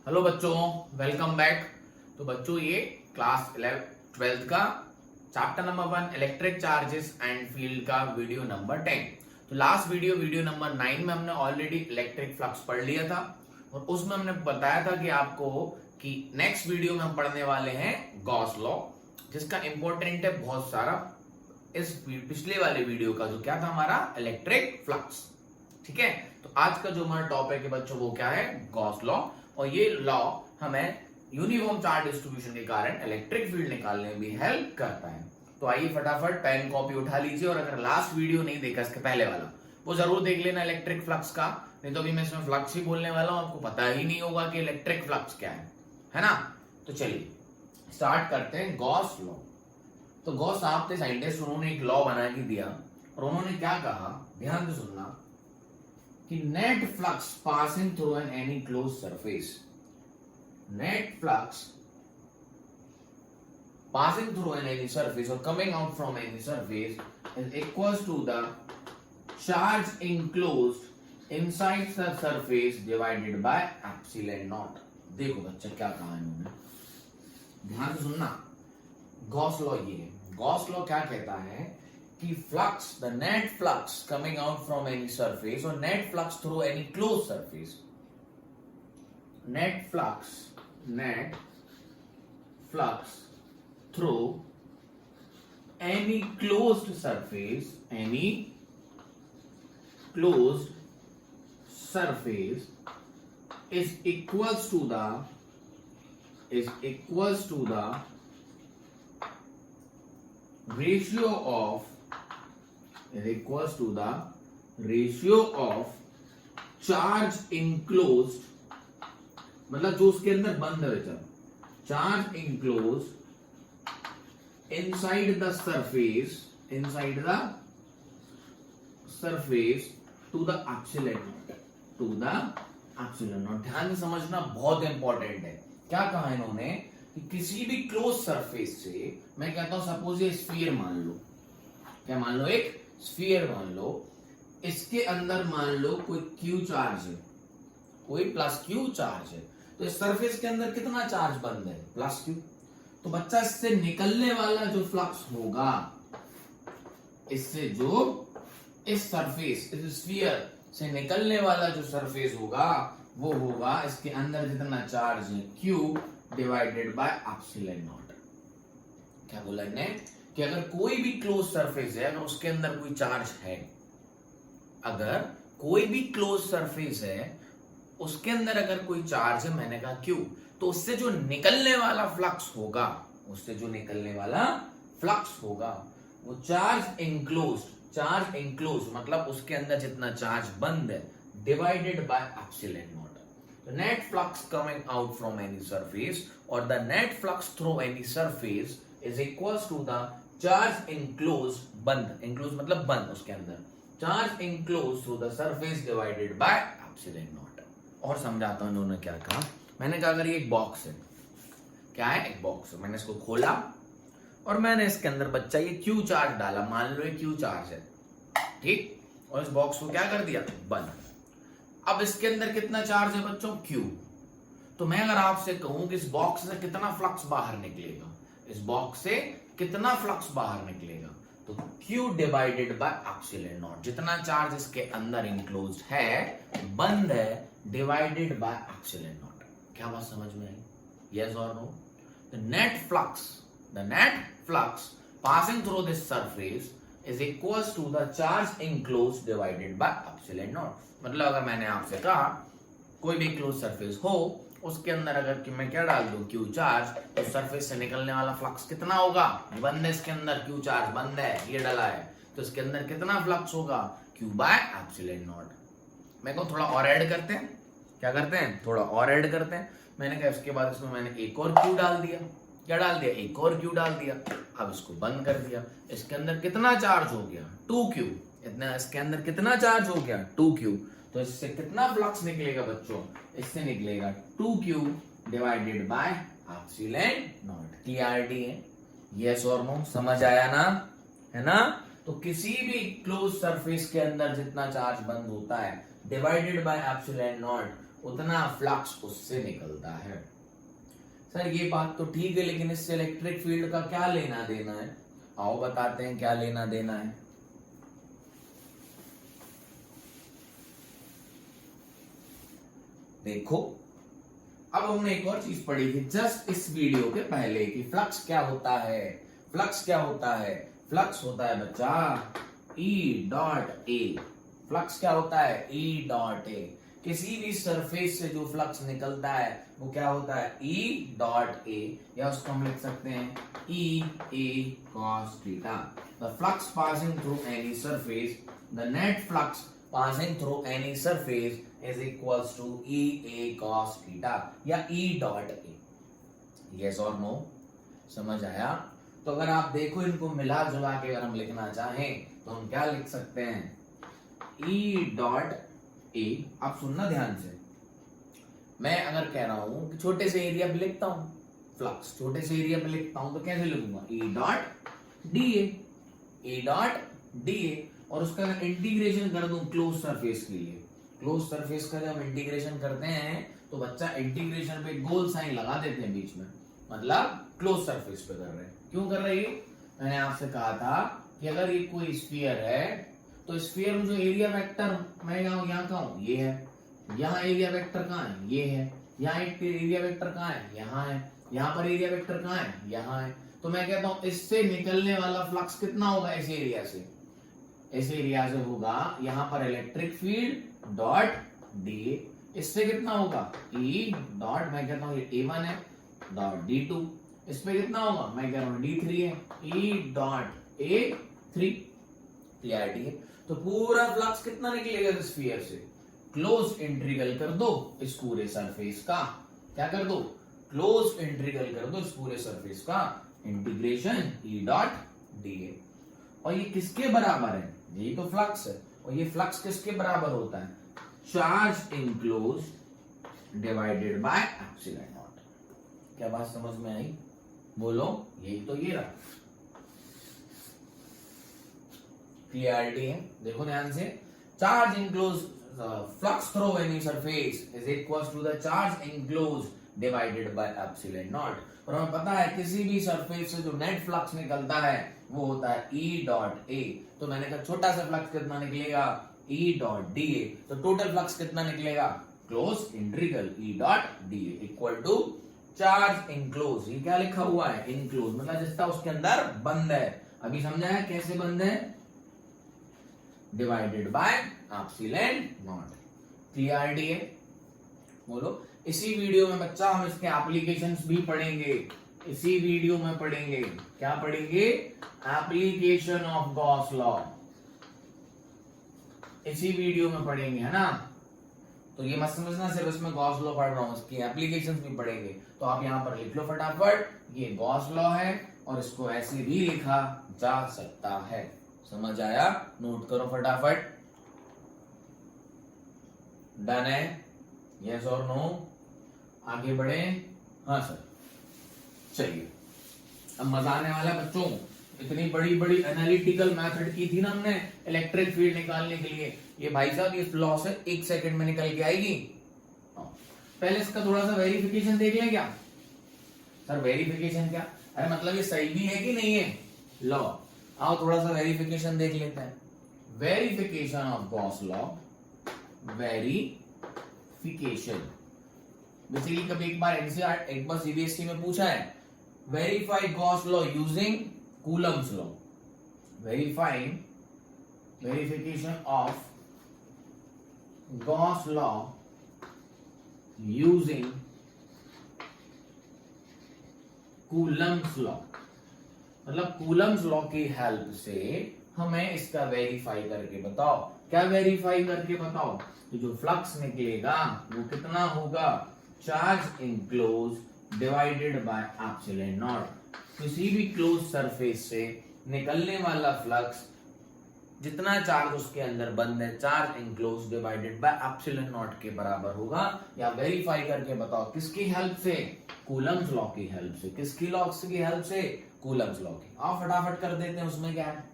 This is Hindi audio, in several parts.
हेलो बच्चों, वेलकम बैक। तो बच्चों ये क्लास 12th का chapter number 1 electric charges and field का वीडियो नंबर 10। तो लास्ट वीडियो नंबर 9 में हमने ऑलरेडी इलेक्ट्रिक फ्लक्स पढ़ लिया था और उसमें हमने बताया था कि आपको कि नेक्स्ट वीडियो में हम पढ़ने वाले हैं गॉस लॉ, जिसका इंपॉर्टेंट है बहुत सारा इस पिछले वाले वीडियो का जो क्या था हमारा इलेक्ट्रिक फ्लक्स। ठीक है, तो आज का जो हमारा टॉपिक है बच्चों वो क्या है, गॉस लॉ। और ये लॉ हमें यूनिफॉर्म चार्ज डिस्ट्रीब्यूशन के कारण इलेक्ट्रिक फील्ड निकालने में भी हेल्प करता है। तो आइए फटाफट पेन कॉपी उठा लीजिए और अगर लास्ट वीडियो नहीं देखा इसके पहले वाला वो जरूर देख लेना इलेक्ट्रिक फ्लक्स का, नहीं तो अभी मैं इसमें फ्लक्स ही बोलने वाला हूं, आपको पता ही नहीं होगा कि इलेक्ट्रिक फ्लक्स क्या है ना। तो चलिए स्टार्ट करते हैं गॉस लॉ। तो गॉस साहब थे साइंटिस्ट, उन्होंने एक लॉ बना के दिया और उन्होंने क्या कहा, ध्यान से सुनना, कि net flux passing through an any close surface, net flux passing through an any surface or coming out from any surface is equals to the charge enclosed inside the surface divided by epsilon naught। देखो बच्चा क्या कहा इन्होंने, ध्यान से सुनना। गॉस लॉ ये है, गॉस लॉ क्या कहता है कि flux, the net flux coming out from any surface और net flux through any close surface, net flux through any closed surface is equals to the ratio of charge enclosed, मतलब जो उसके अंदर बंद है, charge enclosed inside the surface to the epsilon naught। ध्यान से समझना, बहुत इंपॉर्टेंट है। क्या कहा इन्होंने कि किसी भी क्लोज सरफेस से, मैं कहता हूं सपोज ये स्फीयर मान लो, क्या मान लो, एक स्फीयर मान लो, इसके अंदर मान लो कोई क्यू चार्ज है, कोई प्लस क्यू चार्ज है, तो इस सरफेस के अंदर कितना चार्ज बंद है, प्लस क्यू। तो बच्चा इससे निकलने वाला जो फ्लक्स होगा, इससे जो इस सरफेस, इस स्फीयर से निकलने वाला जो सरफेस होगा वो होगा इसके अंदर जितना चार्ज है Q divided by epsilon not. क्या बोला इन्हें कि अगर कोई भी क्लोज सरफेस है, अगर उसके अंदर कोई चार्ज है, अगर कोई भी क्लोज सरफेस है उसके अंदर अगर कोई चार्ज है, मैंने कहा Q, तो उससे जो निकलने वाला फ्लक्स होगा, वो चार्ज इंक्लोज मतलब उसके अंदर जितना चार्ज बंद है डिवाइडेड बाय एप्सिलॉन नॉट। तो net flux coming out from any surface और the net flux through any surface is equals to the charge enclose, बंद, इंक्लोज मतलब बंद, उसके अंदर charge enclose through the surface divided by epsilon naught. और समझाता हूं इन्होंने क्या कहा। मैंने कहा अगर ये एक बॉक्स है, क्या है, एक बॉक्स है, मैंने इसको खोला और मैंने इसके अंदर बच्चा ये क्यू चार्ज डाला, मान लो ये क्यू चार्ज है, ठीक, और इस बॉक्स को क्या कर दिया, बंद। अब इसके अंदर कितना चार्ज है बच्चों, क्यू। तो मैं अगर आपसे कहूं कि इस बॉक्स से कितना फ्लक्स बाहर निकलेगा, इस बॉक्स से कितना फ्लक्स बाहर निकलेगा, तो Q divided by epsilon not, जितना चार्ज इसके अंदर इंक्लोज्ड है, बंद है, डिवाइडेड बाय एप्सिलॉन नॉट। क्या बात समझ में आई, यस और no? The net flux passing through this surface is equals to the charge enclosed divided by epsilon naught. मतलब अगर मैंने आपसे कहा कोई भी क्लोज सरफेस हो, उसके अंदर अगर कि मैं क्या डाल दूं, क्यू चार्ज, तो सरफेस से निकलने वाला फ्लक्स कितना होगा, बंद है इसके अंदर, क्यू चार्ज बंद है, ये डाला है, तो इसके अंदर कितना फ्लक्स होगा, क्यू बाय एप्सिलॉन नॉट। मैं को थोड़ा और ऐड करते हैं, क्या करते हैं, थोड़ा और ऐड करते हैं। मैंने कहा इसके बाद इसमें मैंने एक और क्यू डाल दिया, क्या डाल दिया, एक और क्यू डाल दिया, अब इसको बंद कर दिया। इसके अंदर कितना चार्ज हो गया, 2Q, इतना इसके अंदर कितना चार्ज हो गया, 2Q। तो इससे कितना फ्लक्स निकलेगा बच्चों, इससे निकलेगा 2Q divided by epsilon not. Clarity है, यस और नो, समझ आया ना, है ना। तो किसी भी क्लोज सरफेस के अंदर जितना चार्ज बंद होता है डिवाइडेड बाय एप्सिलॉन नॉट, उतना फ्लक्स उससे निकलता है। सर ये बात तो ठीक है, लेकिन इससे इलेक्ट्रिक फील्ड का क्या लेना देना है? आओ बताते हैं क्या लेना देना है। देखो, अब हमने एक और चीज पढ़ी थी जस्ट इस वीडियो के पहले कि फ्लक्स क्या होता है। फ्लक्स क्या होता है? फ्लक्स होता है बच्चा E डॉट ए। फ्लक्स क्या होता है? E dot A. किसी भी सरफेस से जो फ्लक्स निकलता है वो क्या होता है? E डॉट ए, या उसको हम लिख सकते हैं E a cos theta. The flux passing through any surface, the net flux passing through any surface is equals to E a cos theta या E dot A। Yes or no? समझ आया? तो अगर आप देखो इनको मिला जुला के अगर हम लिखना चाहें तो हम क्या लिख सकते हैं? E dot A। आप सुनना ध्यान से, मैं अगर कह रहा हूं कि छोटे से एरिया पे लिखता हूं फ्लक्स, छोटे से एरिया पे लिखता हूं तो कैसे लिखूंगा? E dot dA। E dot dA और उसका इंटीग्रेशन कर दूं क्लोज सरफेस के लिए। क्लोज सरफेस का जब इंटीग्रेशन करते हैं तो बच्चा इंटीग्रेशन पे गोल साइन लगा देते हैं बीच में, मतलब क्लोज सरफेस पे कर रहे हैं। क्यों कर रहे हैं? मैंने आपसे कहा था कि अगर ये कोई स्फीयर है तो स्फीयर में जो एरिया वेक्टर मैं यहाँ का हूं ये है, यहाँ एरिया वेक्टर कहाँ है? ये है। यहाँ एक एरिया वेक्टर कहाँ है? यहाँ है। यहाँ पर एरिया वेक्टर कहाँ है? यहाँ है। तो मैं कहता हूं इससे निकलने वाला फ्लक्स कितना होगा? इस एरिया से, इस एरिया से होगा यहां पर इलेक्ट्रिक फील्ड डॉट डी। इससे कितना होगा? E डॉट, मैं कहता हूं ये A1 है, डॉट D2। इस पे कितना होगा? मैं कह रहा हूं D3 है, E डॉट A3। क्लियरिटी है? तो पूरा फ्लक्स कितना निकलेगा इस स्फीयर से? क्लोज इंटीग्रल कर दो इस पूरे सरफेस का। क्या कर दो? क्लोज इंटीग्रल कर दो इस पूरे सरफेस का, इंटीग्रेशन E डॉट dA। और ये किसके बराबर है? यही तो फ्लक्स है। और ये फ्लक्स किसके बराबर होता है? Charge enclose divided by epsilon not. क्या बात समझ में आई? बोलो। यही तो ये रहा। क्लियरिटी है? देखो ध्यान से, charge enclose flux through any surface is equals to the charge enclose divided by epsilon naught. और हमें पता है किसी भी सरफेस से जो नेट फ्लक्स निकलता है वो होता है E डॉट A। तो मैंने कहा छोटा सा फ्लक्स कितना निकलेगा? E dot dA। तो टोटल फ्लक्स कितना निकलेगा? Close integral E dot dA equal to charge enclose. ये क्या लिखा हुआ है? इनक्लोज, मतलब जिसका उसके अंदर बंद है। अभी समझा है कैसे बंद है? Divided by epsilon not. Clarity है? बोलो। इसी वीडियो में बच्चा हम इसके एप्लीकेशंस भी पढ़ेंगे। इसी वीडियो में पढ़ेंगे। क्या पढ़ेंगे? Application of Gauss law. इसी वीडियो में पढ़ेंगे, है ना? तो ये मत समझना सिर्फ इसमें गॉस लॉ पढ़ रहा हूं, इसकी एप्लीकेशंस भी पढ़ेंगे। तो आप यहां पर लिख लो फटाफट, ये गॉस लॉ है और इसको ऐसे भी लिखा जा सकता है। समझ आया? नोट करो फटाफट। डन है? यस और नो? आगे बढ़े? हाँ सर। चलिए, अब मजा आने वाला है बच्चों। इतनी बड़ी बड़ी एनालिटिकल मेथड की थी ना हमने इलेक्ट्रिक फील्ड निकालने के लिए। ये भाई साहब ये लॉ से 1 सेकंड में निकल के आएगी। पहले इसका थोड़ा सा वेरिफिकेशन देख लें क्या? सर वेरिफिकेशन क्या? अरे मतलब ये सही भी है कि नहीं है लॉ? आओ थोड़ा सा वेरिफिकेशन देख लेते हैं। Verification of Gauss law. Verification basically कभी एक बार सीबीएसई में पूछा है, verify Gauss law using Coulomb's law. Verification of Gauss law using Coulomb's law. मतलब कूलम्स लॉ की हेल्प से हमें इसका वेरीफाई करके बताओ। क्या वेरीफाई करके बताओ? कि जो फ्लक्स निकलेगा वो कितना होगा? Charge enclose divided by epsilon not. किसी भी क्लोज सरफेस से निकलने वाला फ्लक्स जितना चार्ज उसके अंदर बंद है, charge enclose divided by epsilon not के बराबर होगा। या वेरीफाई करके बताओ किसकी हेल्प से? कूलम्स लॉ की हेल्प से। किसकी लॉ की हेल्प से? कूलम्स लॉ की। आओ फटाफट कर देते हैं। उसमें क्या है?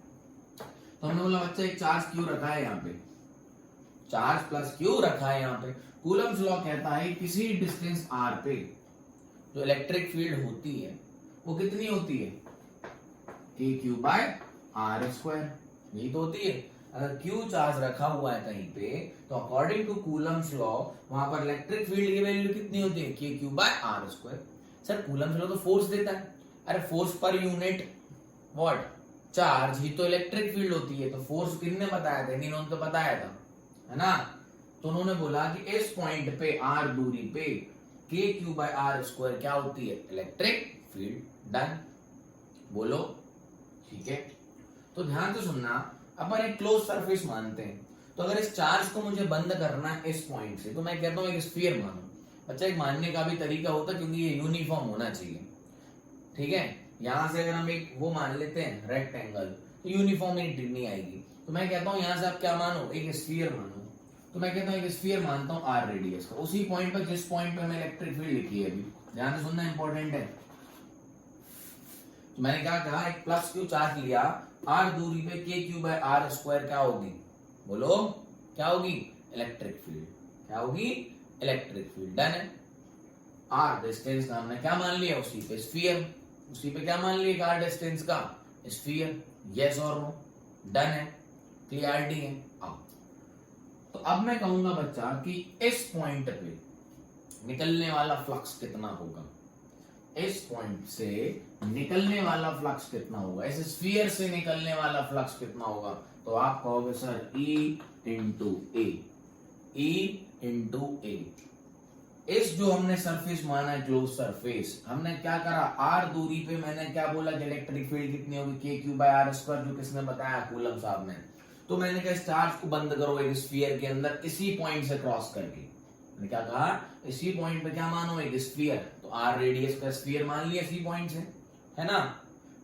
तो हमने बोला बच्चा एक चार्ज क्यों रखा है यहाँ पे? चार्ज प्लस क्यू रखा है यहाँ पे। कूलम्स लॉ कहता है किसी डिस्टेंस r पे जो इलेक्ट्रिक फील्ड होती है वो कितनी होती है, k q by r square, यही तो होती है। अगर क्यू चार्ज रखा हुआ है कहीं पे तो अकॉर्डिंग टू कूलम्स लॉ वहां पर इलेक्ट्रिक फील्ड की वैल्यू कितनी होती है, k q by r square. Sir Coulomb's law तो फोर्स देता है, अरे force per unit what charge ही तो इलेक्ट्रिक फील्ड होती है। तो फोर्स किसने बताया था, इन्होंने तो बताया था, है ना। तो उन्होंने बोला कि इस पॉइंट पे आर दूरी पे के क्यू बाय आर स्क्वायर क्या होती है, इलेक्ट्रिक फील्ड। डन, बोलो ठीक है। तो ध्यान से सुनना, अपन एक क्लोज सरफेस मानते हैं, तो अगर इस चार्ज को मुझे बंद करना है इस पॉइंट से तो मैं कहता हूं एक स्फीयर मानो। अच्छा, एक मानने का भी तरीका होता है क्योंकि ये यूनिफॉर्म होना चाहिए, ठीक है। यहां से अगर हम एक वो मान लेते हैं रेक्टेंगल तो यूनिफॉर्मिटी नहीं आएगी। तो मैं कहता हूं यहां से आप क्या मानो, एक स्फीयर मानो। तो मैं कहता हूं एक स्फीयर मानता हूं आर रेडियस का, उसी पॉइंट पर जिस पॉइंट पे मैंने इलेक्ट्रिक फील्ड लिखी है अभी। ध्यान से सुनना, इंपॉर्टेंट है। तो मैंने क्या कहा, एक प्लस क्यू चार्ज लिया, आर दूरी पे के क्यू बाय आर स्क्वायर क्या होगी, बोलो क्या होगी, इलेक्ट्रिक फील्ड। क्या होगी, इलेक्ट्रिक फील्ड। डन है। आर डिस्टेंस का हमने क्या मान लिया, उसी पे स्फीयर, उसी पे क्या मान लिया आर डिस्टेंस का स्फीयर। यस और नो, डन है, क्लियरिटी है। तो अब मैं कहूंगा बच्चा कि इस पॉइंट पे निकलने वाला फ्लक्स कितना होगा, इस पॉइंट से निकलने वाला फ्लक्स कितना होगा, इस स्फीयर से निकलने वाला फ्लक्स कितना होगा। तो आप कहोगे सर E इंटू ए, E इंटू ए। इस जो हमने सरफेस माना है क्लोज सरफेस, हमने क्या करा, आर दूरी पे मैंने क्या बोला कि इलेक्ट्रिक फील्ड कितनी होगी, के क्यू बाय आर स्क्वायर, जो किसने बताया, कूलम साहब ने। तो मैंने कहा इस चार्ज को बंद करो एक स्फीयर के अंदर इसी पॉइंट से क्रॉस करके। मैंने क्या कहा, इसी पॉइंट पे क्या मानो, एक स्फीयर। तो आर रेडियस का स्फीयर मान लिया इसी पॉइंट से, है ना।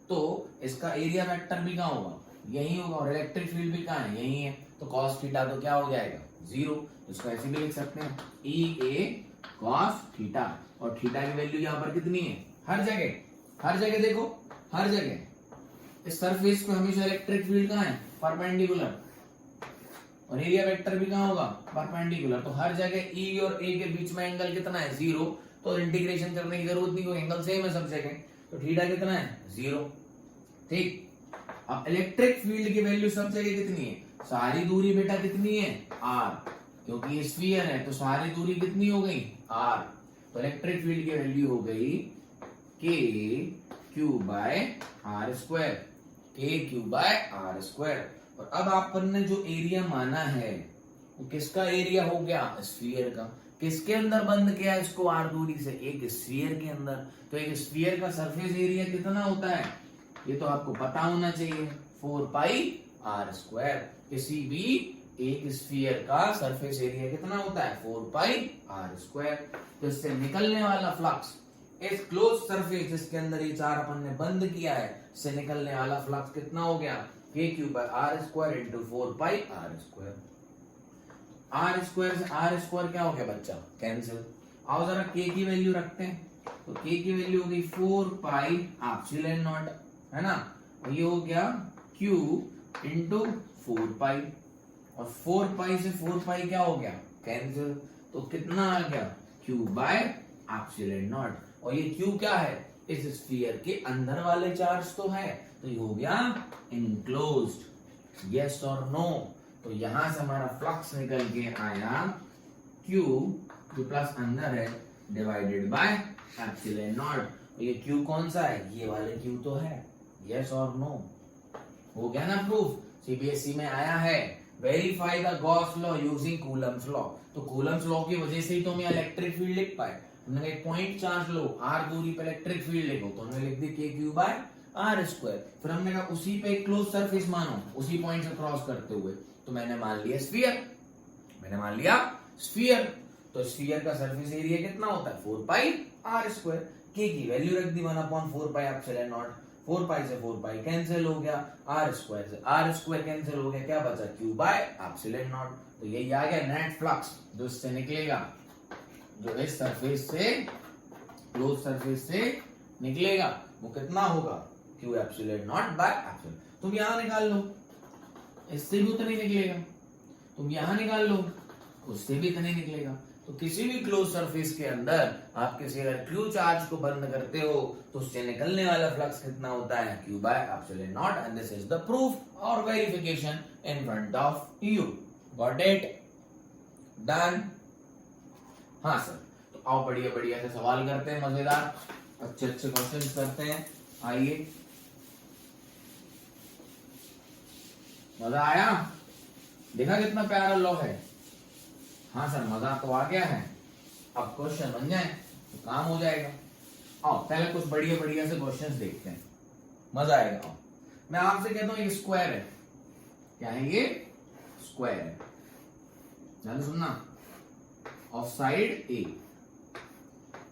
तो इसका एरिया वेक्टर भी कहाँ होगा, यही होगा, और इलेक्ट्रिक फील्ड भी कहाँ है, यही है। तो कॉस थीटा तो क्या हो जाएगा, 0। इसको ऐसे भी लिख सकते हैं, ई ए कॉस थीटा। और थीटा की वैल्यू यहाँ पर कितनी है, हर जगह, हर जगह देखो, हर जगह इस सरफेस पे हमेशा इलेक्ट्रिक फील्ड कहाँ है, परपेंडिकुलर, और एरिया वेक्टर भी कहाँ होगा, परपेंडिकुलर। तो हर जगह ई और ए के बीच में एंगल कितना है, 0। तो इंटीग्रेशन करने की जरूरत नहीं, कोई एंगल सेम है सब जगह। तो थीटा कितना है, 0। ठीक, अब इलेक्ट्रिक फील्ड की वैल्यू सब जगह कितनी है, सारी दूरी बेटा कितनी है, आर, क्योंकि ये स्फीयर है तो सारी दूरी कितनी हो गई, आर। तो इलेक्ट्रिक फील्ड की वैल्यू हो गई के क्यू बाय आर स्क्वायर, के क्यू बाय आर स्क्वायर। और अब आपन ने जो एरिया माना है वो किसका एरिया हो गया, स्फीयर का। किसके अंदर बंद किया इसको, आर दूरी से, एक स्फीयर के अंदर। तो एक स्फीयर का सरफेस एरिया कितना होता है, ये तो आपको पता होना चाहिए, 4 पाई आर स्क्वायर। किसी भी एक स्फीयर का सरफेस एरिया कितना होता है, 4 पाई आर स्क्वायर। तो इससे निकलने वाला फ्लक्स, इस क्लोज सरफेस जिसके अंदर ये चार अपन ने बंद किया है, से निकलने वाला फ्लक्स कितना हो गया, k q by r square into 4 pi r square. R square से आर स्क्वायर क्या हो गया बच्चा, कैंसिल। आओ जरा के की वैल्यू रखते हैं, तो के की वैल्यू हो गई 4 पाई एप्सिलॉन नॉट, है ना। और ये हो गया क्यू इंटू 4 पाई, और 4 पाई से 4 पाई क्या हो गया, कैंसिल। तो कितना आ गया, क्यू बाय एप्सिलॉन नॉट। और ये क्यू क्या है, इस स्फीयर के अंदर वाले चार्ज तो है, तो ये हो गया इनक्लोज्ड। यस और नो। तो यहां से हमारा फ्लक्स निकल के आया क्यू जो प्लस अंदर है डिवाइडेड बाय एप्सिलॉन नॉट। ये क्यू कौन सा है, ये वाले क्यू तो है। यस और नो, हो गया ना प्रूफ। सीबीएसई में आया है, verify the Gauss law using Coulomb's law. तो कूलम्स लॉ की वजह से ही तो हम इलेक्ट्रिक फील्ड लिख पाए। हमने एक पॉइंट चार्ज लो, आर दूरी पे इलेक्ट्रिक फील्ड लिखो, तो हमने लिख दी के क्यू बाय आर स्क्वायर। फिर हमने कहा उसी पे एक क्लोज सरफेस मानो, उसी पॉइंट से क्रॉस करते हुए, तो मैंने मान लिया स्फीयर, मैंने मान लिया स्फीयर। तो स्फीयर का सरफेस एरिया कितना होता है, 4 पाई आर स्क्वायर। के की वैल्यू रख दी 1/4 पाई एप्सिलॉन नॉट। 4 पाई से 4 पाई कैंसिल हो गया, आर स्क्वायर से आर स्क्वायर कैंसिल हो गया, क्या बचा, क्यू बाय एप्सिलॉन नॉट। तो यही आ गया नेट फ्लक्स जो इससे निकलेगा, जो इस सरफेस से, क्लोज सरफेस से निकलेगा, वो कितना होगा, Q epsilon naught by epsilon. तुम यहां निकाल लो, इससे भी उतना ही निकलेगा। तुम यहां निकाल लो, उससे भी इतने निकलेगा। तो किसी भी क्लोज सरफेस के अंदर आप किसी अगर क्यू चार्ज को बंद करते हो तो उससे निकलने वाला फ्लक्स कितना होता है, Q by epsilon naught, and this is the proof और verification in front of you. Got it? Done? हाँ सर। तो आओ बढ़िया बढ़िया से सवाल करते हैं, मजेदार अच्छे अच्छे क्वेश्चन करते हैं। आइए, मजा आया? देखा कितना प्यारा लॉ है? हाँ सर, मजा तो आ गया है। अब क्वेश्चन बन जाए तो काम हो जाएगा। आओ पहले कुछ बढ़िया बढ़िया से क्वेश्चंस देखते हैं, मजा आएगा। आओ, मैं आपसे कहता हूं ये स्क्वायर है। क्या है ये? स्क्वायर है। ध्यान से सुनना। ऑफ साइड ए,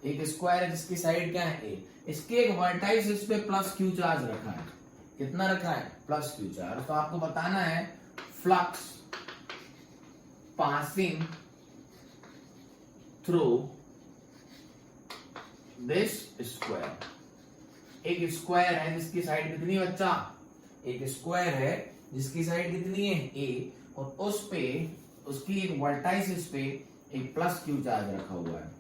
एक स्क्वायर है जिसकी साइड क्या है? ए। इसके एक वर्टाइस इस पे प्लस क्यू चार्ज रखा है। कितना रखा है? Plus Q charge. तो आपको बताना है flux passing through this square. एक स्क्वायर है जिसकी साइड कितनी है बच्चा? एक स्क्वायर है जिसकी साइड कितनी है? ए, और उस पे उसकी एक वर्टाइस इस पे एक प्लस क्यू चार्ज रखा हुआ है।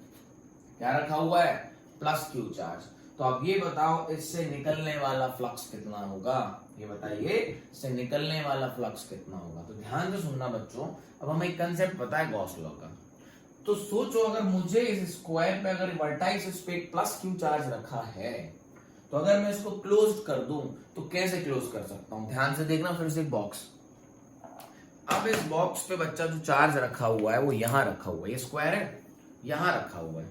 क्या रखा हुआ है? Plus Q charge. तो अब ये बताओ इससे निकलने वाला फ्लक्स कितना होगा? ये बताइए, इससे निकलने वाला फ्लक्स कितना होगा? तो ध्यान से सुनना बच्चों। अब हमें एक कंसेप्ट पता है गॉस लॉ का। तो सोचो अगर मुझे इस स्क्वायर पे अगर वर्टाइस इस पे एक प्लस क्यू चार्ज रखा है, तो अगर मैं इसको क्लोज कर दूं तो कैसे क्लोज कर सकता हूं? ध्यान से देखना। फिर से एक बॉक्स, अब इस बॉक्स पे बच्चा जो चार्ज रखा हुआ है वो यहां रखा हुआ है। ये स्क्वायर है, यहां रखा हुआ है,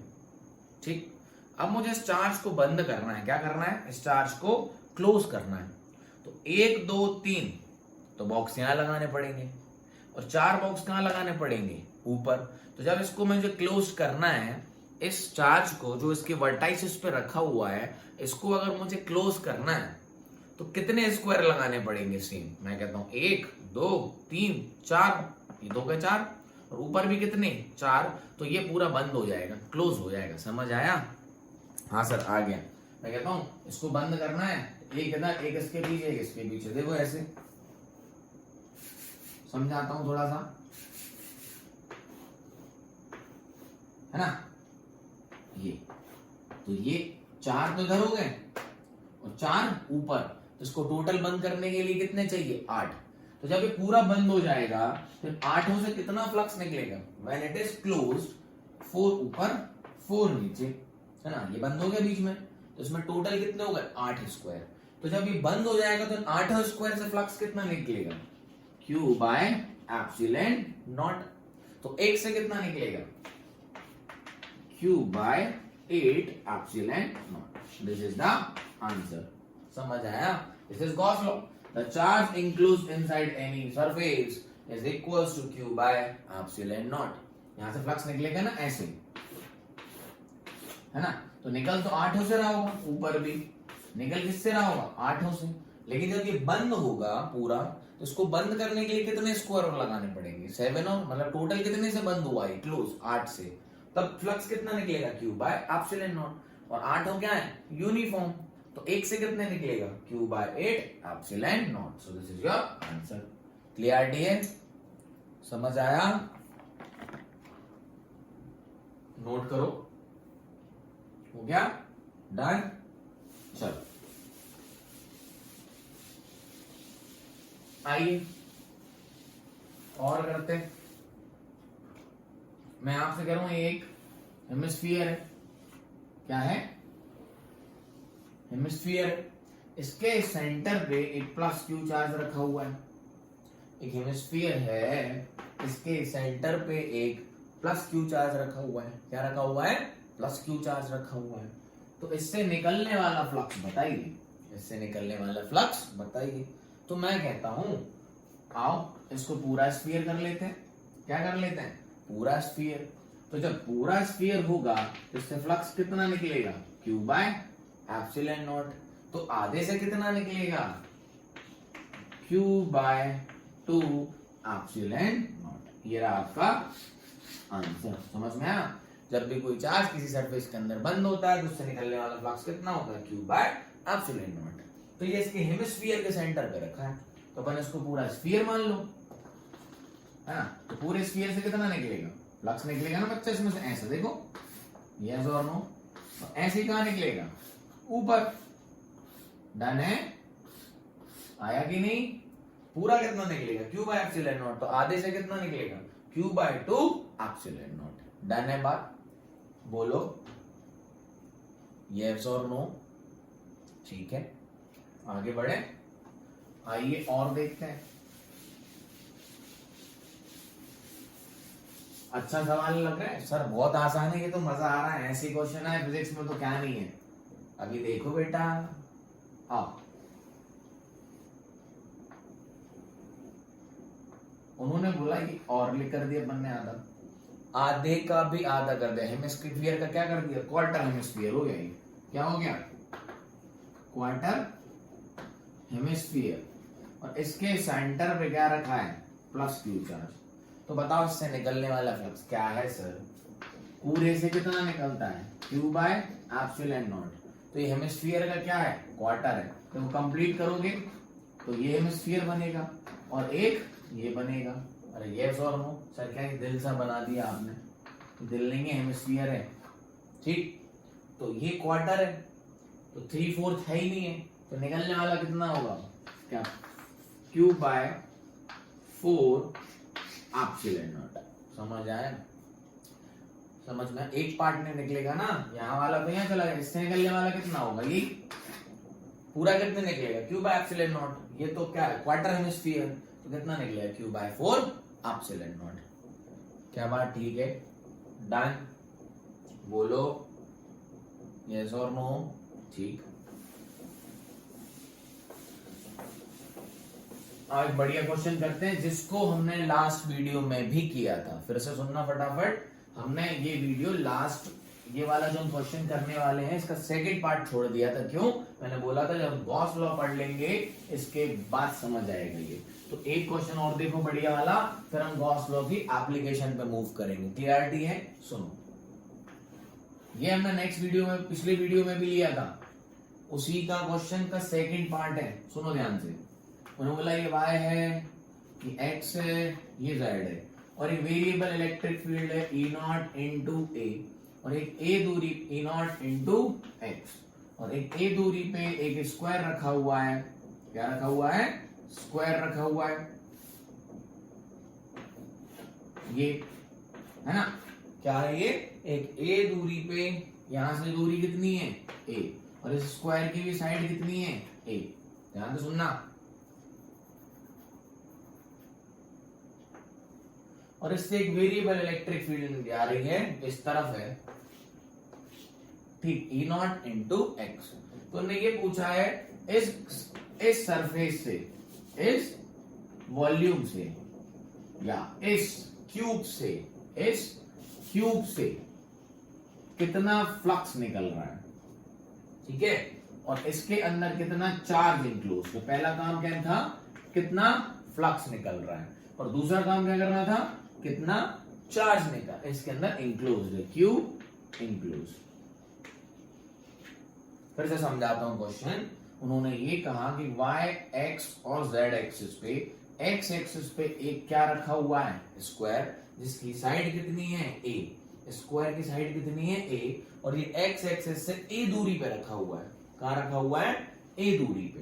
ठीक। अब मुझे इस चार्ज को बंद करना है। क्या करना है? इस चार्ज को क्लोज करना है। तो 1 2 3 तो बॉक्स यहां लगाने पड़ेंगे, और 4 बॉक्स कहां लगाने पड़ेंगे? ऊपर। तो जब इसको मुझे क्लोज करना है, इस चार्ज को जो इसके वर्टाइसिस पे रखा हुआ है, इसको अगर मुझे क्लोज करना है तो कितने स्क्वायर लगाने पड़ेंगे? सेम मैं कहता हूं 1 2 3 4, ये 2 के 4, और ऊपर भी कितने? 4। तो ये पूरा बंद हो जाएगा, क्लोज हो जाएगा। समझ आया? हाँ सर, आ गया। मैं कहता हूं इसको बंद करना है, एक इधर एक इसके पीछे एक इसके पीछे। देखो ऐसे समझाता हूं थोड़ा सा, है ना? ये तो ये 4 तो इधर हो गए और 4 ऊपर। तो इसको टोटल बंद करने के लिए कितने चाहिए? 8। तो जब ये पूरा बंद हो जाएगा फिर 8 से कितना फ्लक्स निकलेगा? व्हेन इट इज क्लोज्ड, 4 ऊपर 4 नीचे, है ना? ये बंद हो गया बीच में, तो इसमें टोटल कितने हो गए? 8 स्क्वायर। तो जब ये बंद हो जाएगा तो 8 स्क्वायर से फ्लक्स कितना निकलेगा? Q by epsilon naught. तो 1 से कितना निकलेगा? Q by 8 epsilon naught. This is the answer. समझ आया? This is Gauss law. The charge enclosed inside any surface is equals to Q by epsilon naught. यहां से फ्लक्स निकलेगा ना ऐसे, है ना? तो निकल तो 8 से रहा होगा, ऊपर भी निकल किससे रहा होगा? 8 से। लेकिन जब ये बंद होगा पूरा, तो इसको बंद करने के लिए कितने स्क्वायर और लगाने पड़ेंगे? 7, और मतलब टोटल कितने से बंद हुआ है? क्लोज 8 से। तब फ्लक्स कितना निकलेगा? Q by epsilon naught. और 8 हो क्या है? यूनिफॉर्म। तो 1 से कितने निकलेगा? Q by 8 epsilon naught. So this is your answer. Clarity है? समझ आया? नोट करो। हो गया? डन? चलो आइए और करते हैं। मैं आपसे कह रहा हूं एक हेमिस्फीयर है। क्या है? हेमिस्फीयर है। इसके सेंटर पे एक प्लस क्यू चार्ज रखा हुआ है। एक हेमिस्फीयर है, इसके सेंटर पे एक प्लस क्यू चार्ज रखा हुआ है। क्या रखा हुआ है? प्लस क्यू चार्ज रखा हुआ है। तो इससे निकलने वाला फ्लक्स बताइए। इससे निकलने वाला फ्लक्स बताइए। तो मैं कहता हूं आओ इसको पूरा स्फीयर कर लेते हैं। क्या कर लेते हैं? पूरा स्फीयर। तो जब पूरा स्फीयर होगा तो इससे फ्लक्स कितना निकलेगा? Q by epsilon naught. तो आधे से कितना निकलेगा? Q by 2 epsilon naught. ये रहा आपका आंसर। समझ में आया? जब भी कोई चार्ज किसी सरफेस के अंदर बंद होता है तो उससे निकलने वाला फ्लक्स कितना होता है? Q by epsilon naught. तो ये इसके हेमिस्फीयर के सेंटर पे रखा है, तो अपन इसको पूरा स्फीयर मान लो। है ना। तो पूरे स्फीयर से कितना निकलेगा, फ्लक्स निकलेगा ना बच्चे इसमें से, ऐसे देखो, यस और नो। तो ऐसे ही कहां निकलेगा, ऊपर। डन है, आया कि नहीं। पूरा कितना निकलेगा, क्यू बाय एप्सिलॉन नॉट। तो आधे से कितना निकलेगा, q by 2 epsilon naught. Done है बात, बोलो यस और नो। ठीक है, आगे बढ़े, आइए और देखते हैं। अच्छा सवाल लग रहा है सर, बहुत आसान है ये तो, मजा आ रहा है, ऐसी क्वेश्चन है फिजिक्स में तो क्या नहीं है। अभी देखो बेटा, आओ। उन्होंने बोला कि और लिख कर दिया अपन ने आधा, आधे का भी आधा कर दिया। हेमिस्फीयर का क्या कर दिया, क्वार्टर हेमिस्फीयर हो गया। ये क्या हो गया, क्वार्टर हेमिस्फीयर। और इसके सेंटर पे क्या रखा है, प्लस क्यू चार्ज। तो बताओ इससे निकलने वाला फ्लक्स क्या है सर, पूरे से कितना निकलता है, क्यू बाय एप्सिलॉन नॉट। तो ये हेमिस्फीयर का क्या है, क्वार्टर है। तो कंप्लीट करोगे तो ये हेमिस्फीयर बनेगा और एक ये बनेगा। अरे यस और नो सर, क्या दिल सा बना दिया आपने, दिल नहीं है, हेमिस्फीयर है। ठीक, तो ये क्वार्टर है, तो 3/4 है ही नहीं है। तो निकलने वाला कितना होगा, क्या, क्यू बाय 4 एप्सिलॉन नॉट। समझ आया, समझ में एक पार्ट में निकलेगा ना, यहाँ वाला तो यहाँ चला गया, इससे निकलने वाला कितना होगा, ये पूरा कितने निकलेगा, क्यू बाय एप्सिलॉन नॉट। ये तो क्या है, क्वार्टर हेमिस्फीयर, तो कितना निकलेगा, क्यू बाय 4 एप्सिलॉन नॉट। क्या बात ठीक है, डन, बोलो यस और नो। ठीक, आज बढ़िया क्वेश्चन करते हैं जिसको हमने लास्ट वीडियो में भी किया था। फिर से सुनना फटाफट, हमने ये वीडियो लास्ट, ये वाला जो हम क्वेश्चन करने वाले हैं इसका सेकंड पार्ट छोड़ दिया था। क्यों, मैंने बोला था जब गॉस लॉ पढ़ लेंगे इसके बाद समझ आएगा ये। तो एक क्वेश्चन और देखो बढ़िया वाला, फिर हम गॉस लॉ की एप्लीकेशन पे मूव करेंगे। क्लियरिटी है, सुनो। ये हमने नेक्स्ट वीडियो में, पिछले वीडियो में भी लिया था, उसी का क्वेश्चन का सेकंड पार्ट है। सुनो ध्यान से, उन्होंने बोला ये y है, ये x है, ये z है, और एक वेरिएबल इलेक्ट्रिक फील्ड है E0 इंटू ए, और एक a दूरी E0 इंटू एक्स, और एक a दूरी पे एक स्क्वायर रखा हुआ है। क्या रखा हुआ है, स्क्वायर रखा हुआ है, ये है ना। क्या है ये, एक a दूरी पे, यहां से दूरी कितनी है a, और इस स्क्वायर की भी साइड कितनी है a। ध्यान से सुनना, और इससे एक वेरिएबल इलेक्ट्रिक फील्ड आ रही है, इस तरफ है, ठीक, E0 इंटू एक्स। तो ने ये पूछा है इस सरफेस से, इस वॉल्यूम से, या इस क्यूब से कितना फ्लक्स निकल रहा है, ठीक है, और इसके अंदर कितना चार्ज इंक्लोज। तो पहला काम क्या था, कितना फ्लक्स निकल रहा है, और दूसरा काम क्या करना था, कितना चार्ज निकल इसके अंदर इंक्लोज है, क्यू इंक्लोज। फिर से समझाता हूं क्वेश्चन। उन्होंने ये कहा कि y x और z एक्सिस पे, x एक्सिस पे एक क्या रखा हुआ है, स्क्वायर, जिसकी साइड कितनी है a, स्क्वायर की साइड कितनी है a, और ये x एक्सिस से a दूरी पे रखा हुआ है। कहां रखा हुआ है, a दूरी पे।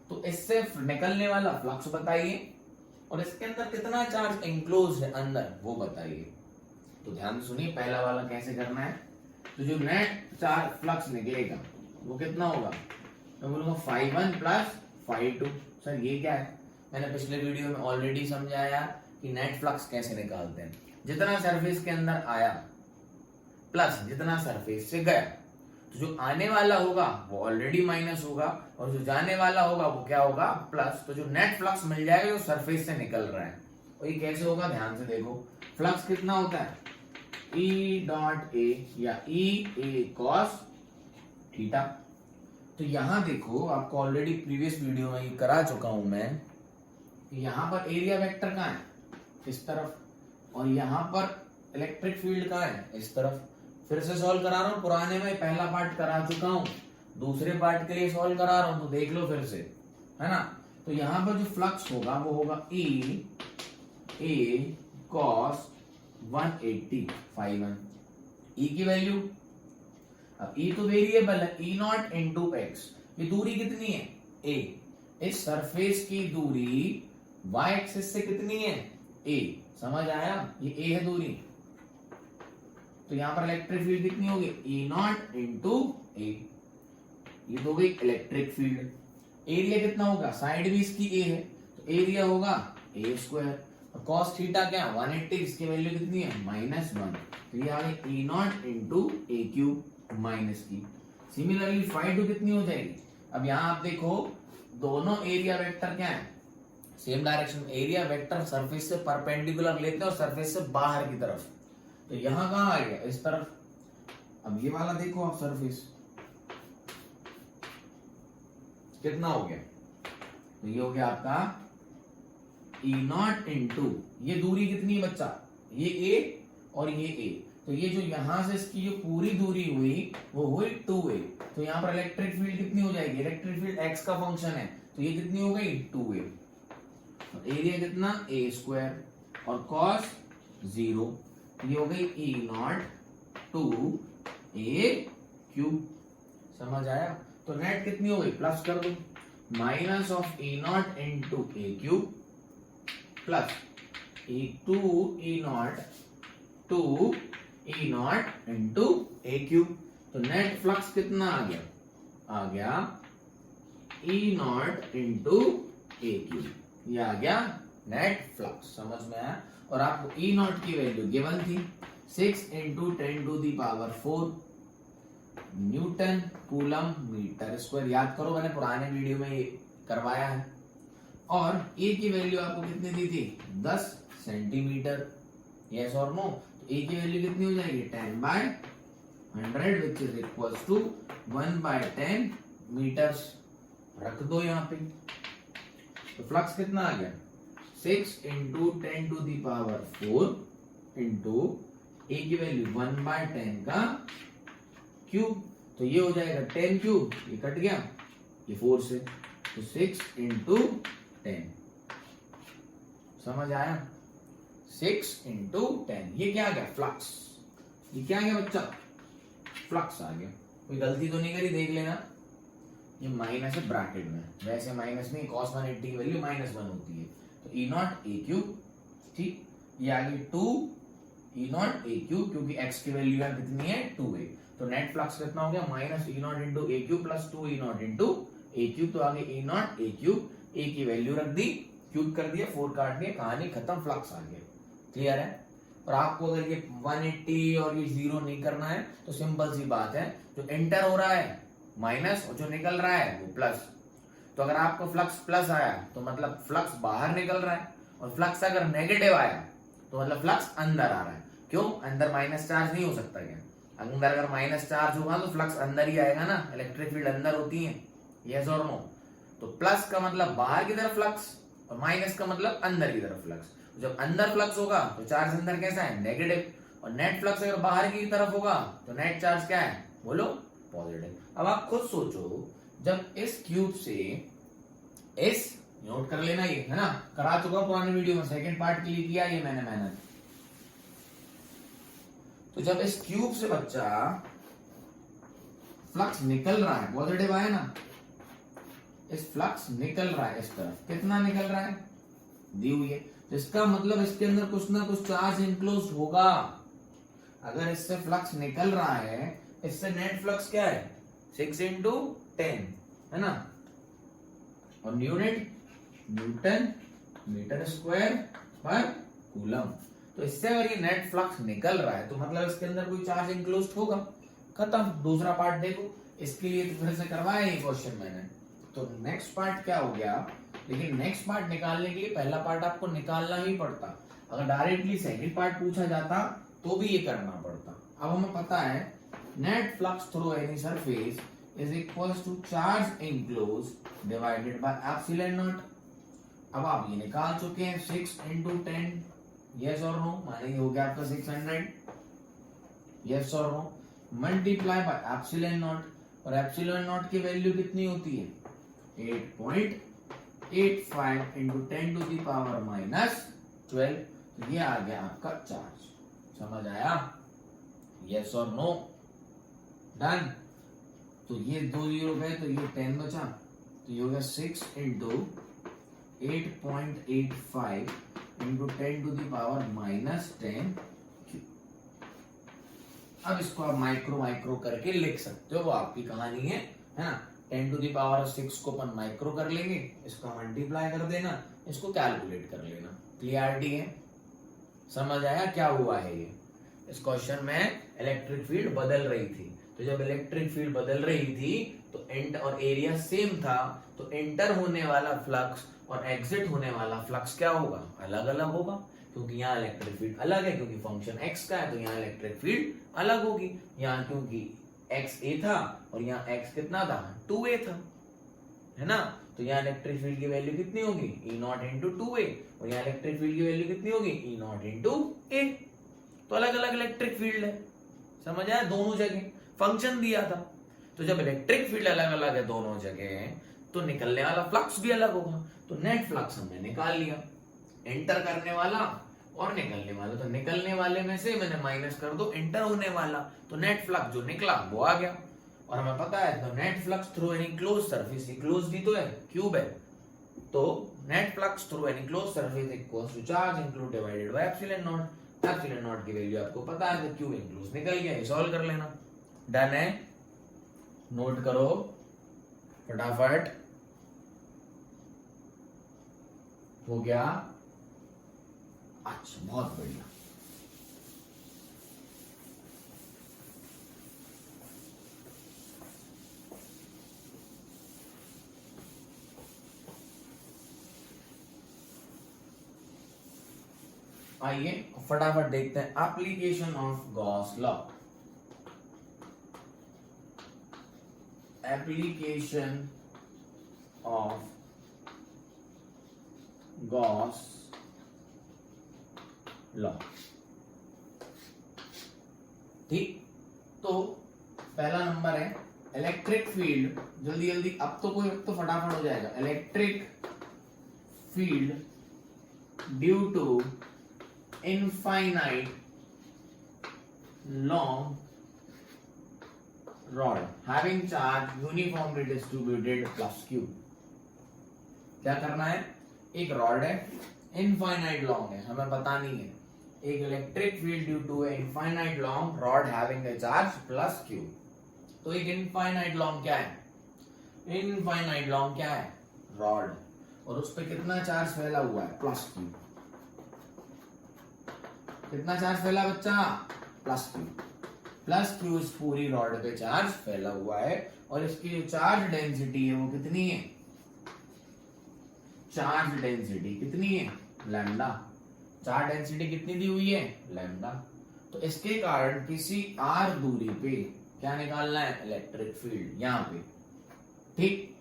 तो इससे निकलने वाला फ्लक्स बताइए, और इसके अंदर कितना चार्ज इंक्लोज है अंदर, वो बताइए। तो ध्यान सुनिए, पहला वाला कैसे करना है। तो जो नेट चार्ज फ्लक्स निकलेगा वो कितना होगा, मैं बोलूंगा φ1 प्लस φ2। सर ये क्या है, मैंने पिछले वीडियो में ऑलरेडी समझाया कि नेट फ्लक्स कैसे निकालते हैं। जितना सरफेस के अंदर आया प्लस जितना सरफेस से गया, तो जो आने वाला होगा वो ऑलरेडी माइनस होगा, और जो जाने वाला होगा वो क्या होगा, प्लस। तो जो नेट फ्लक्स मिल जाएगा वो सरफेस से निकल रहा है। और ये कैसे होगा, ध्यान से देखो, फ्लक्स कितना होता है, E डॉट ए या E a cos थीटा। तो यहां देखो, आपको ऑलरेडी प्रीवियस वीडियो में करा चुका हूं मैं, यहां पर एरिया वेक्टर कहां है, इस तरफ, और यहां पर इलेक्ट्रिक फील्ड कहां है, इस तरफ। फिर से सॉल्व करा रहा हूं, पुराने में पहला पार्ट करा चुका हूं, दूसरे पार्ट के लिए सॉल्व करा रहा हूं, तो देख लो फिर से, है ना। तो यहां पर जो फ्लक्स होगा वो होगा E ए cos 180 phi 1। ई की वैल्यू, अब ई तो वेरिएबल है, ई नॉट इंटू एक्स। ये दूरी कितनी है? ए। इस सरफेस की दूरी y एक्सिस से कितनी है? ए। समझ आया? ये ए है दूरी, तो यहां पर इलेक्ट्रिक फील्ड कितनी होगी? ई नॉट इंटू ए। ये तो गई इलेक्ट्रिक फील्ड। एरिया कितना होगा? साइड भी इसकी ए है, तो एरिया होगा ए स्क्वायर। और कॉस थीटा क्या? 180, इसकी वैल्यू कितनी है? -1। तो ये आ गई E naught into a cube minus की। सिमिलरली फाई 2 कितनी हो जाएगी? अब यहां आप देखो, दोनों एरिया वेक्टर क्या है? Same direction. Area vector surface से परपेंडिकुलर लेते हैं और सरफेस से बाहर की तरफ, तो यहां कहां आ गया? इस तरफ। अब ये वाला देखो आप, सरफेस कितना हो गया? तो ये हो गया आपका ई नॉट इंटू, ये दूरी कितनी है बच्चा? ये ए और ये ए, तो ये जो यहां से इसकी जो पूरी दूरी हुई वो हुई 2a। तो यहां पर इलेक्ट्रिक फील्ड कितनी हो जाएगी? इलेक्ट्रिक फील्ड x का फंक्शन है, तो ये कितनी हो गई? 2a। एरिया कितना? ए स्क्वायर और कॉस 0, ये हो गई ई नॉट 2a क्यूब। समझ आया? तो नेट कितनी हो गई? प्लस कर दो, minus of E naught into a cube plus E naught into a cube. तो नेट फ्लक्स कितना आ गया? आ गया E naught into a cube, ये आ गया नेट फ्लक्स। समझ में आया? और आपको ई नॉट की वैल्यू गिवन थी 6 × 10⁴ न्यूटन कूलम मीटर स्क्वायर। याद करो, मैंने पुराने वीडियो में ये करवाया है। और ए की वैल्यू आपको कितनी दी थी? 10 सेंटीमीटर। यस और नो? तो ए की वैल्यू कितनी हो जाएगी? 10/100 which is equals to 1/10 metres. रख दो यहाँ पे। तो फ्लक्स कितना आ गया? 6 × 10⁴ इंटू ए की वैल्यू 1/10 का क्यूब, तो ये हो जाएगा 10 क्यूब, ये कट गया, ये 4 से, तो 6 × 10। समझ आया? 6 × 10, ये क्या आ गया? फ्लक्स। ये क्या आ गया बच्चा? फ्लक्स आ गया। कोई गलती तो नहीं करी? देख लेना, ये माइनस है ब्रैकेट में, वैसे माइनस नहीं, cos 180 की वैल्यू -1 होती है। तो ई नॉट ए क्यूब, ठीक, ये आ गई 2 ई नॉट ए क्यूब, क्योंकि x की वैल्यू यहाँ कितनी है? 2a। तो नेट फ्लक्स कितना हो गया? -E naught into a cube plus 2 E naught into a cube. तो आगे ई नॉट ए क्यूब, ए की वैल्यू रख दी, क्यूब कर दिया, 4 काट दिया, कहानी खत्म, फ्लक्स आ गया। क्लियर है? और आपको अगर ये 180 और ये 0 नहीं करना है तो सिंपल सी बात है, जो एंटर हो रहा है माइनस और जो निकल रहा है वो प्लस। तो अगर आपको फ्लक्स प्लस आया तो मतलब फ्लक्स बाहर निकल रहा है, और फ्लक्स अगर नेगेटिव आया तो मतलब फ्लक्स अंदर आ रहा है। क्यों? अंदर माइनस चार्ज नहीं हो सकता क्या? अंदर अगर माइनस चार्ज होगा तो फ्लक्स अंदर ही आएगा ना, इलेक्ट्रिक फील्ड अंदर होती है। यस और नो? तो प्लस का मतलब बाहर की तरफ फ्लक्स और माइनस का मतलब अंदर की तरफ फ्लक्स। जब अंदर फ्लक्स होगा तो चार्ज अंदर कैसा है? नेगेटिव। और नेट फ्लक्स अगर बाहर की तरफ होगा तो नेट चार्ज क्या है? बोलो, पॉजिटिव। अब आप खुद सोचो, जब इस क्यूब से इस, नोट कर लेना, ये है ना, करा चुका पुराने वीडियो में, सेकंड पार्ट के लिए किया ये मैंने मेहनत। तो जब इस क्यूब से बच्चा फ्लक्स निकल रहा है, पॉजिटिव आया ना, इस फ्लक्स निकल रहा है इस तरफ, कितना निकल रहा है? दी हुई है, इसका मतलब इसके अंदर कुछ ना कुछ चार्ज इंक्लोज होगा। अगर इससे फ्लक्स निकल रहा है, इससे नेट फ्लक्स क्या है? 6 × 10, है ना, और न्यूटन मीटर स्क्वायर पर कूलम। तो इससे अगर ये नेट फ्लक्स निकल रहा है तो मतलब इसके अंदर कोई चार्ज इंक्लोज होगा। खत्म। दूसरा पार्ट देखो, इसके लिए तो फिर से करवाया ये क्वेश्चन मैंने। तो नेक्स्ट पार्ट क्या हो गया? लेकिन नेक्स्ट पार्ट निकालने के लिए पहला पार्ट आपको निकालना ही पड़ता। अगर डायरेक्टली सेकंड पार्ट पूछा जाता तो भी ये करना पड़ता। अब हमें पता है net flux through any surface is equals to charge enclose divided by epsilon naught. अब आप ये निकाल चुके हैं 6 × 10, यस और नो? माने ये हो गया आपका 600, यस और no, multiply by epsilon naught. और एप्सिलॉन नॉट की वैल्यू कितनी होती है? 8.85 × 10⁻⁻⁻⁴ 12, तो ये आ गया आपका चार्ज। समझ आया? यस और नो? डन। तो ये 2 0 गए तो ये 10 बचा, तो ये हो गया 6 into 8.85 into 10 to the power -10। अब इसको आप माइक्रो करके लिख सकते हो, वो आपकी कहानी है ना। 10 टू द पावर 6 को अपन माइक्रो कर लेंगे, इसको मल्टीप्लाई कर देना, इसको कैलकुलेट कर लेना। क्लियरिटी है? समझ आया क्या हुआ है ये? इस क्वेश्चन में इलेक्ट्रिक फील्ड बदल रही थी, तो जब इलेक्ट्रिक फील्ड बदल रही थी तो एंटर और एरिया सेम था, तो एंटर होने वाला फ्लक्स और एग्जिट होने वाला फ्लक्स क्या होगा? अलग अलग होगा, क्योंकि यहाँ इलेक्ट्रिक फील्ड अलग है, क्योंकि फंक्शन x का है, तो यहाँ इलेक्ट्रिक फील्ड अलग होगी। यहाँ क्योंकि x a था और यहाँ x कितना था? 2a था, है ना। तो यहाँ इलेक्ट्रिक फील्ड की वैल्यू कितनी होगी? E0 इंटू 2a, और यहाँ इलेक्ट्रिक फील्ड की वैल्यू कितनी होगी? E0 into a। तो अलग अलग इलेक्ट्रिक फील्ड है। समझ आया? दोनों जगह फंक्शन दिया था, तो जब इलेक्ट्रिक फील्ड अलग अलग है दोनों जगह, तो निकलने वाला फ्लक्स भी अलग होगा। तो नेट फ्लक्स हमने निकाल लिया, एंटर करने वाला और निकलने वाला। तो निकलने वाले में से मैंने माइनस कर दो एंटर होने वाला, तो नेट फ्लक्स जो निकला वो आ गया। और हमें पता है तो net flux through any close surface, close ही तो है, क्यूब है, तो net flux through any close surface equals to charge include divided by epsilon naught. Epsilon naught की वैल्यू आपको पता है, तो क्यूब इंक्लूज निकल गया। ये सॉल्व कर लेना। डन है? नोट करो फटाफट। हो गया? अच्छा, बहुत बढ़िया। आइए फटाफट देखते हैं application of Gauss law. Application of Gauss law. ठीक, तो पहला नंबर है इलेक्ट्रिक फील्ड। जल्दी जल्दी, अब तो फटाफट हो जाएगा। Electric field due to infinite long rod having charge uniformly distributed plus q. क्या करना है? एक रॉड है, इनफाइनाइट लॉन्ग है, हमें पता नहीं है। एक electric field due to infinite long rod having a charge plus q. तो एक इनफाइनाइट लॉन्ग क्या है? इनफाइनाइट लॉन्ग क्या है? रॉड, और उस पर कितना चार्ज फैला हुआ है? Plus Q. कितना चार्ज फैला बच्चा? Plus Q. प्लस क्यू इस पूरी रॉड पे चार्ज फैला हुआ है, और इसकी जो चार्ज डेंसिटी है वो कितनी है? चार्ज डेंसिटी कितनी है? लैम्डा। चार्ज डेंसिटी कितनी दी हुई है? लैम्डा। तो इसके कारण किसी r दूरी पे क्या निकालना है? इलेक्ट्रिक फील्ड, यहाँ पे। ठीक,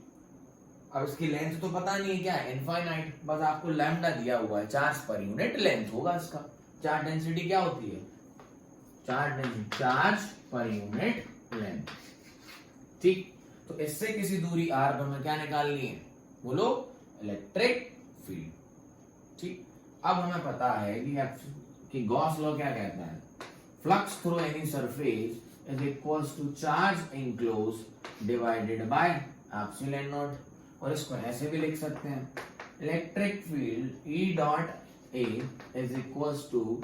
अब इसकी लेंथ तो पता नहीं है क्या है, इनफाइनाइट, बस आपको लैम्डा दिया हुआ है, चार्ज पर यूनिट लेंथ होगा इसका। चार्ज डेंसिटी क्या होती है? Charge per unit length. ठीक, तो इससे किसी दूरी r पर हमें क्या निकालनी है? बोलो, इलेक्ट्रिक फील्ड। ठीक, अब हमें पता है कि गॉस लॉ क्या कहता है? Flux through any surface is equals to charge enclose divided by epsilon naught. और इसको ऐसे भी लिख सकते हैं, electric field E dot A is equals to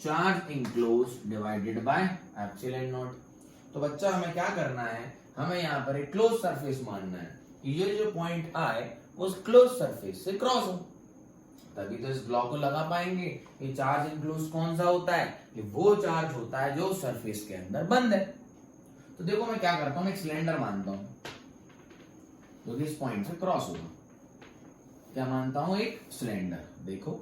charge enclose divided by epsilon naught. तो बच्चा हमें क्या करना है? हमें यहाँ पर एक क्लोज सरफेस मानना है, ये जो पॉइंट आए उस क्लोज सरफेस से क्रॉस हो, तभी तो इस ब्लॉक को लगा पाएंगे। ये चार्ज इनक्लोज कौन सा होता है? ये वो चार्ज होता है जो सरफेस के अंदर बंद है। तो देखो मैं क्या करता हूँ, एक सिलेंडर मानता हूँ जो कि इस पॉइंट से क्रॉस होगा। क्या मानता हूं? एक सिलेंडर। देखो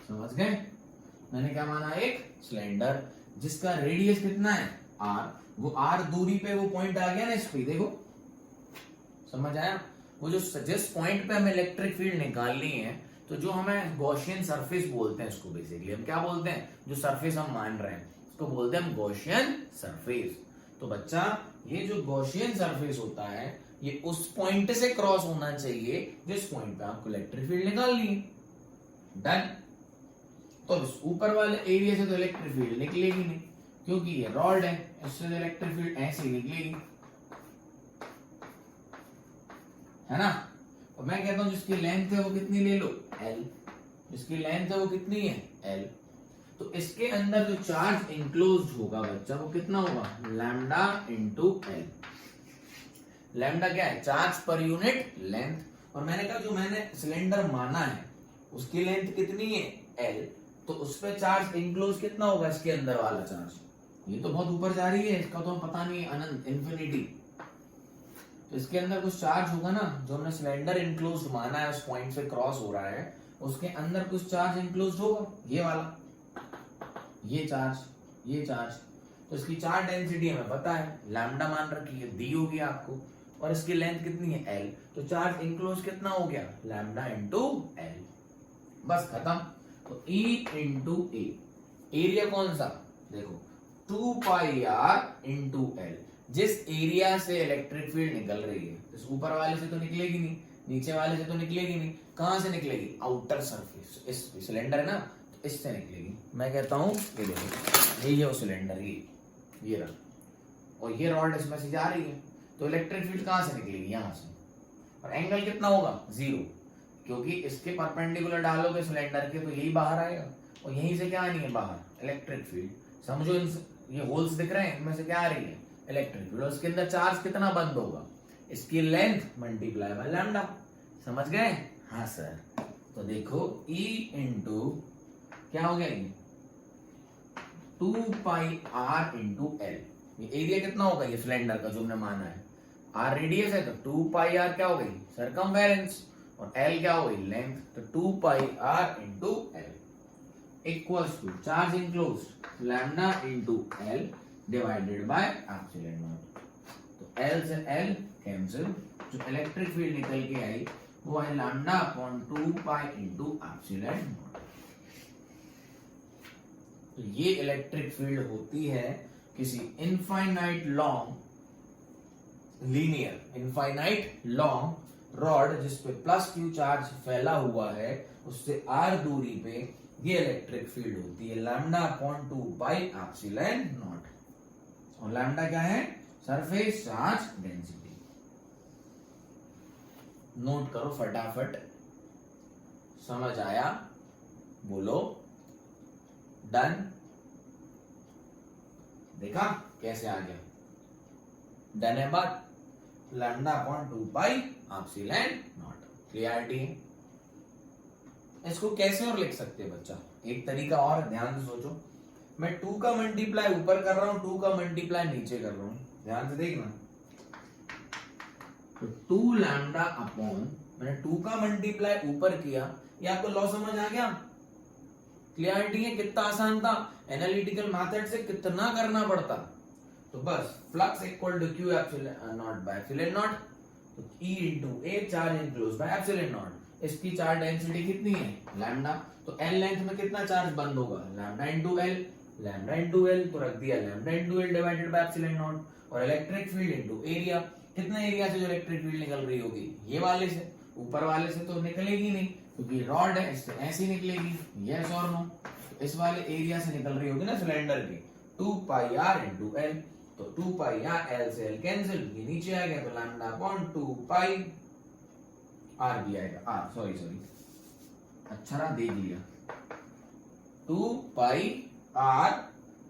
समझ गए? मैंने क्या माना? एक सिलेंडर जिसका रेडियस कितना है? r। वो r दूरी पे वो पॉइंट आ गया ना इस पे, देखो समझ आया? वो जो जिस पॉइंट पे हमें इलेक्ट्रिक फील्ड निकालनी है, तो जो हमें गॉसियन सरफेस बोलते हैं इसको, बेसिकली हम क्या बोलते हैं? जो सरफेस हम मान रहे हैं इसको बोलते हैं हम गॉसियन सरफेस। तो बच्चा ये जो गॉसियन सरफेस होता है ये उस पॉइंट से क्रॉस होना चाहिए जिस पॉइंट पे आपको इलेक्ट्रिक फील्ड निकालनी है। डन। तो इस ऊपर वाले एरिया से तो इलेक्ट्रिक फील्ड निकलेगी नहीं क्योंकि ये रॉड है, इससे तो इलेक्ट्रिक फील्ड ऐसे ही निकलेगी, है ना। और मैं कहता हूं जिसकी लेंथ है वो कितनी ले लो, L। जिसकी लेंथ है वो कितनी है, L। तो इसके अंदर जो चार्ज इंक्लोज्ड होगा बच्चा वो कितना होगा, लैम्डा इंटू L। लैम्डा क्या है, चार्ज पर यूनिट लेंथ। और मैंने कहा जो मैंने सिलेंडर माना है उसकी लेंथ कितनी है, L। तो उस पर चार्ज इंक्लोज कितना होगा, इसके अंदर वाला चार्ज, ये तो बहुत ऊपर जा रही है, इसका तो पता नहीं, अनंत, इन्फिनिटी। तो इसके अंदर कुछ चार्ज होगा ना, जो हमने सिलेंडर इंक्लोज माना है उस पॉइंट से क्रॉस हो रहा है, उसके अंदर कुछ चार्ज इंक्लोज होगा, ये वाला, ये चार्ज, ये चार्ज। तो इसकी चार्ज डेंसिटी हमें पता है, लैम्डा मान रखी है, दी होगी आपको, और इसकी लेंथ कितनी है, L। तो चार्ज इंक्लोज कितना हो गया, लैम्डा इंटू L। बस खत्म। तो E इंटू ए, एरिया कौन सा, देखो 2 पाई r इंटू L। जिस एरिया से इलेक्ट्रिक फील्ड निकल रही है, इस ऊपर वाले से तो निकलेगी नहीं, नीचे वाले से तो निकलेगी नहीं, कहां से निकलेगी, आउटर सरफेस, इस सिलेंडर है ना, तो इससे निकलेगी। मैं कहता हूं ये देखो, ये वो सिलेंडर, ये रहा, और ये रॉड इसमें से जा रही है, तो इलेक्ट्रिक फील्ड कहां से निकलेगी, यहां से। और एंगल कितना होगा, 0, क्योंकि इसके परपेंडिकुलर डालोगे सिलेंडर के तो यही बाहर आएगा, और यहीं से क्या आनी है बाहर, इलेक्ट्रिक फील्ड। समझो ये होल्स दिख रहे हैं, इनमें से क्या आ रही है, इलेक्ट्रिक फील्ड। और इसके अंदर चार्ज कितना बंद होगा, इसकी लेंथ मल्टीप्लाई बाय लैम्डा। समझ गए, हाँ सर। तो देखो E इंटू क्या हो गया, ये 2 पाई r इंटू L। ये एरिया कितना होगा, ये सिलेंडर का जो हमने माना है, r रेडियस है, तो 2 पाई r क्या हो गई, सरकमफेरेंस, और L क्या हो गई, लेंथ। तो 2 pi r into L equals to charge enclosed lambda into L divided by epsilon naught. तो L से L कैंसिल, जो इलेक्ट्रिक फील्ड निकल के आई वो है lambda upon 2 pi into epsilon naught. तो ये इलेक्ट्रिक फील्ड होती है किसी infinite long, linear infinite long rod जिसपे प्लस Q चार्ज फैला हुआ है, उससे r दूरी पे ये इलेक्ट्रिक फील्ड होती है lambda upon 2 pi epsilon naught. और लैम्डा क्या है, सरफेस चार्ज डेंसिटी। नोट करो फटाफट, समझ आया, बोलो डन। देखा कैसे आ गया, डन है बात, lambda upon 2 pi epsilon not. Clarity है। इसको कैसे और लिख सकते हैं बच्चा, एक तरीका और, ध्यान से सोचो। मैं 2 का मल्टीप्लाई ऊपर कर रहा हूं, 2 का मल्टीप्लाई नीचे कर रहा हूं, ध्यान से देखना। तो 2 लैम्डा अपॉन, मैंने 2 का मल्टीप्लाई ऊपर किया, ये आपको लॉ समझ आ गया, क्लियरिटी है। कितना आसान था, एनालिटिकल मेथड से कितना करना पड़ता। तो बस flux equal to Q epsilon naught by epsilon naught, तो E into a charge enclose by epsilon naught. इसकी चार्ज डेंसिटी कितनी है, लैम्डा। तो L लेंथ में कितना चार्ज बंद होगा, lambda into L, lambda into L, तो रख दिया lambda into L divided by epsilon naught. और इलेक्ट्रिक फील्ड इंटू एरिया, कितने एरिया से जो इलेक्ट्रिक फील्ड निकल रही होगी, ये वाले से, ऊपर वाले से तो निकलेगी नहीं क्योंकि रॉड है, इससे ऐसी निकलेगी, यस और नो। इस वाले एरिया से निकल रही होगी ना सिलेंडर की, 2 पाई r इंटू L। तो 2 पाई r, L से L कैंसिल, ये नीचे आ गया, तो लैम्डा अपॉन 2 पाई r भी आएगा, r सॉरी अच्छा रहा, देख लिया, 2 pi r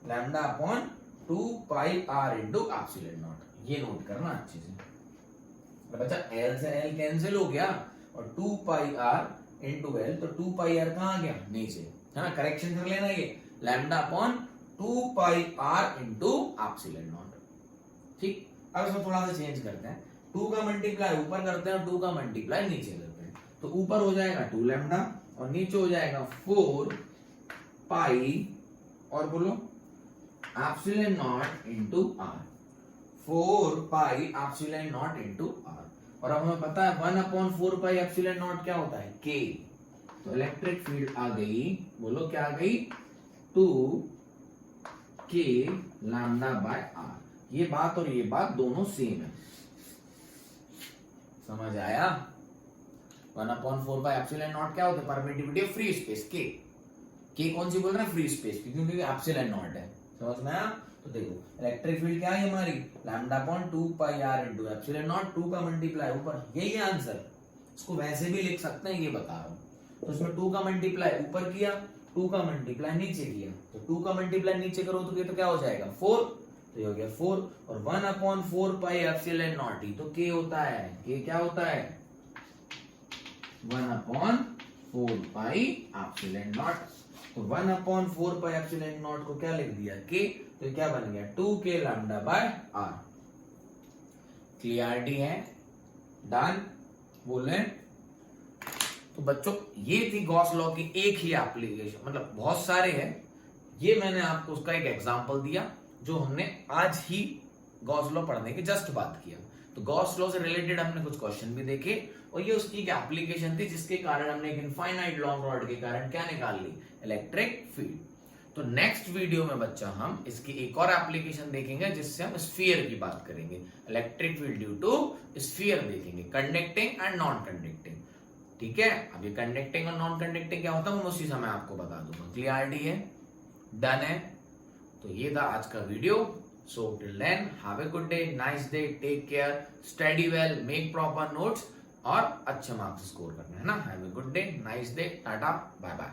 lambda upon 2 pi r into epsilon naught. ये नोट करना अच्छे से बच्चा, L से L कैंसिल हो गया, और 2 पाई r इंटू L, तो 2 पाई r कहां आ गया, नीचे, है ना, करेक्शन कर लेना, ये lambda upon 2 pi r into epsilon not. ठीक, अब इसमें थोड़ा सा चेंज करते हैं, 2 का मल्टीप्लाई ऊपर करते हैं, 2 का मल्टीप्लाई नीचे करते हैं। तो ऊपर हो जाएगा 2 लैम्डा और नीचे हो जाएगा 4 पाई और बोलो epsilon not into r, 4 pi epsilon not into r। और अब हमें पता है 1/4 पाई एप्सिलॉन नॉट क्या होता है, k। तो इलेक्ट्रिक फील्ड आ गई, बोलो क्या आ गई, 2 के लैम्डा बाय आर। ये बात और ये बात दोनों सेम है, समझ आया? 1/4 क्या होता है? परमिटिविटी ऑफ फ्री स्पेस के कौन सी बोल रहे हैं? फ्री स्पेस की, क्योंकि एप्सिलॉन नॉट है। समझ में आया? तो देखो इलेक्ट्रिक फील्ड क्या है हमारी? λ/2πr इनटू एप्सिलॉन नॉट, 2 का मल्टीप्लाई ऊपर, यही है आंसर। इसको वैसे भी लिख सकते हैं, ये बता रहा हूं। तो इसमें 2 का मल्टीप्लाई ऊपर किया, 2 का मल्टीप्लाई नीचे किया, तो 2 का मल्टीप्लाई नीचे करो तो ये तो क्या हो जाएगा? 4, तो ये हो गया 4। और 1/4 एप्सिलॉन नॉट ही तो k होता है। k क्या होता है? 1/4 एप्सिलॉन नॉट। तो 1/4 एप्सिलॉन नॉट को क्या लिख दिया? k, तो क्या बन गया? 2k lambda by r। Clarity है? डन? बोले? तो बच्चों ये थी गॉस लॉ की एक ही एप्लीकेशन, मतलब बहुत सारे हैं, ये मैंने आपको उसका एक एग्जांपल दिया जो हमने आज ही गॉस लॉ पढ़ने की जस्ट बात किया। तो गॉस लॉ से रिलेटेड हमने कुछ क्वेश्चन भी देखे और ये उसकी एक एप्लीकेशन थी जिसके कारण हमने एक इनफाइनाइट लॉन्ग रॉड के कारण क्या निकाल ली? Electric field. तो नेक्स्ट वीडियो में बच्चा हम इसकी एक और एप्लीकेशन देखेंगे जिससे हम स्फीयर की बात करेंगे। Electric field due to sphere देखेंगे, कंडक्टिंग एंड नॉन कंडक्टिंग। ठीक है, अब ये कंडक्टिंग और नॉन कंडक्टिंग क्या होता है उसी समय आपको बता दूंगा। क्लियरिटी है? डन है? तो ये था आज का video. So till then have a good day, nice day, take care, study well, make proper notes और अच्छे मार्क्स स्कोर करना है ना। Have a good day, nice day, tata, bye bye.